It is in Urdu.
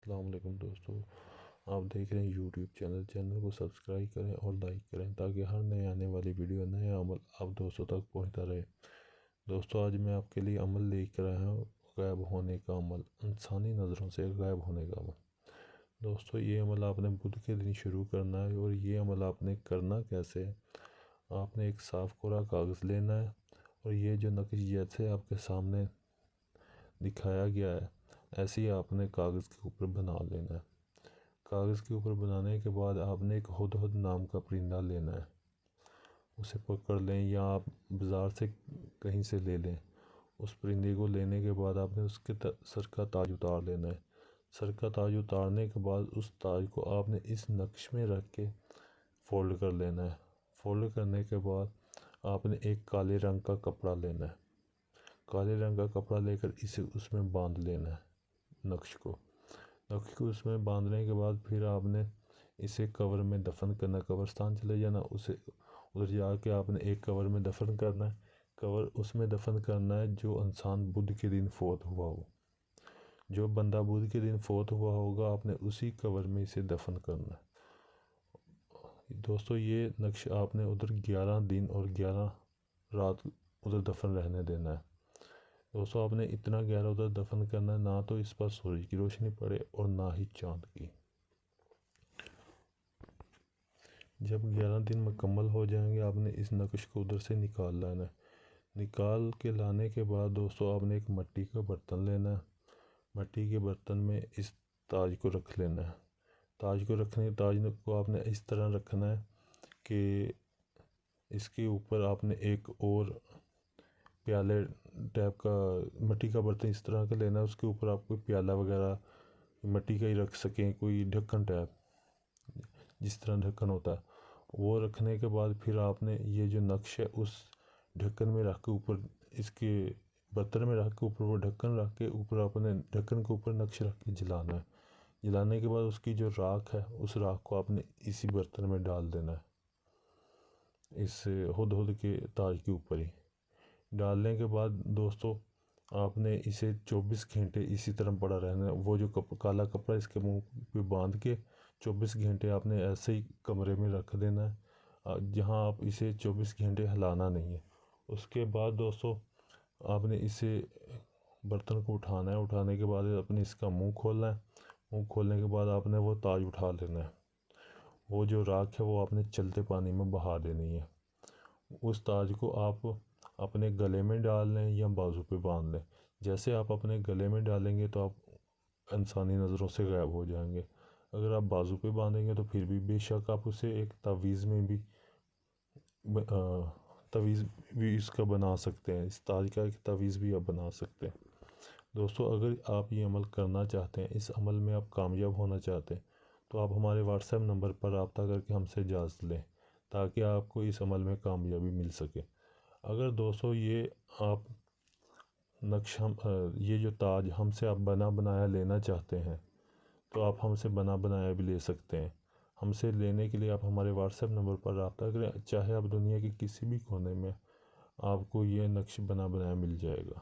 السلام علیکم دوستو، آپ دیکھ رہے ہیں یوٹیوب چینل کو سبسکرائب کریں اور لائک کریں تاکہ ہر نئے آنے والی ویڈیو نئے عمل آپ دوستوں تک پہنچتا رہے۔ دوستو آج میں آپ کے لیے عمل لے کر آیا ہوں، غائب ہونے کا عمل، انسانی نظروں سے غائب ہونے کا عمل۔ دوستو یہ عمل آپ نے بدھ کے دن شروع کرنا ہے، اور یہ عمل آپ نے کرنا کیسے ہے؟ آپ نے ایک صاف کورا کاغذ لینا ہے، اور یہ جو نقش جیسے آپ کے سامنے دکھایا گیا ہے ایسے ہی آپ نے کاغذ کے اوپر بنا لینا ہے۔ کاغذ کے اوپر بنانے کے بعد آپ نے ایک ہدہد نام کا پرندہ لینا ہے، اسے پکڑ لیں یا آپ بازار سے کہیں سے لے لیں۔ اس پرندے کو لینے کے بعد آپ نے اس کے سر کا تاج اتار لینا ہے۔ سر کا تاج اتارنے کے بعد اس تاج کو آپ نے اس نقش میں رکھ کے فولڈ کر لینا ہے۔ فولڈ کرنے کے بعد آپ نے ایک کالے رنگ کا کپڑا لینا ہے۔ کالے رنگ کا کپڑا لے کر اسے اس میں باندھ لینا ہے، نقش کو اس میں باندھنے کے بعد پھر آپ نے اسے قبر میں دفن کرنا، قبرستان چلے جانا، اسے ادھر جا کے آپ نے ایک قبر میں دفن کرنا ہے۔ قبر اس میں دفن کرنا ہے جو انسان بدھ کے دن فوت ہوا ہو، جو بندہ بدھ کے دن فوت ہوا ہوگا آپ نے اسی قبر میں اسے دفن کرنا ہے۔ دوستو یہ نقش آپ نے ادھر 11 دن اور 11 رات ادھر دفن رہنے دینا ہے۔ دوستو آپ نے اتنا گہرا ادھر دفن کرنا ہے، نہ تو اس پر سورج کی روشنی پڑے اور نہ ہی چاند کی۔ جب 11 دن مکمل ہو جائیں گے آپ نے اس نقش کو ادھر سے نکال لانا ہے۔ نکال کے لانے کے بعد دوستو آپ نے ایک مٹی کا برتن لینا ہے۔ مٹی کے برتن میں اس تاج کو رکھ لینا ہے۔ تاج کو آپ نے اس طرح رکھنا ہے کہ اس کے اوپر آپ نے ایک اور پیالے ٹائپ کا مٹی کا برتن اس طرح کا لینا ہے، اس کے اوپر آپ کوئی پیالہ وغیرہ مٹی کا ہی رکھ سکیں، کوئی ڈھکن ٹائپ جس طرح ڈھکن ہوتا ہے وہ رکھنے کے بعد پھر آپ نے یہ جو نقش ہے اس ڈھکن میں رکھ کے اوپر اس کے برتن میں رکھ کے اوپر وہ ڈھکن رکھ کے اوپر آپ نے ڈھکن کے اوپر نقش رکھ کے جلانا ہے۔ جلانے کے بعد اس کی جو راکھ ہے اس راکھ کو آپ نے اسی برتن میں ڈال دینا ہے، اس ہدہد کے تاج کے اوپر ہی ڈالنے کے بعد دوستو آپ نے اسے 24 گھنٹے اسی طرح پڑا رہنا ہے۔ وہ جو کالا کپڑا اس کے منہ پہ باندھ کے 24 گھنٹے آپ نے ایسے ہی کمرے میں رکھ دینا ہے، جہاں آپ اسے 24 گھنٹے ہلانا نہیں ہے۔ اس کے بعد دوستو آپ نے اسے برتن کو اٹھانا ہے، اٹھانے کے بعد اپنے اس کا منہ کھولنا ہے۔ منہ کھولنے کے بعد آپ نے وہ تاج اٹھا لینا ہے، وہ جو راکھ ہے وہ آپ نے چلتے پانی میں بہا دینی ہے۔ اس تاج کو آپ اپنے گلے میں ڈال لیں یا بازو پہ باندھ لیں۔ جیسے آپ اپنے گلے میں ڈالیں گے تو آپ انسانی نظروں سے غائب ہو جائیں گے، اگر آپ بازو پہ باندھیں گے تو پھر بھی بے شک آپ اسے ایک تعویذ میں بھی تعویذ بھی اس کا بنا سکتے ہیں، اس تاج کا ایک تعویذ بھی آپ بنا سکتے ہیں۔ دوستو اگر آپ یہ عمل کرنا چاہتے ہیں، اس عمل میں آپ کامیاب ہونا چاہتے ہیں، تو آپ ہمارے واٹس ایپ نمبر پر رابطہ کر کے ہم سے اجازت لیں تاکہ آپ کو اس عمل میں کامیابی مل سکے۔ اگر دوستو یہ آپ نقش یہ جو تاج ہم سے آپ بنا بنایا لینا چاہتے ہیں تو آپ ہم سے بنا بنایا بھی لے سکتے ہیں۔ ہم سے لینے کے لیے آپ ہمارے واٹس ایپ نمبر پر رابطہ کریں، چاہے آپ دنیا کے کسی بھی کونے میں آپ کو یہ نقش بنا بنایا مل جائے گا۔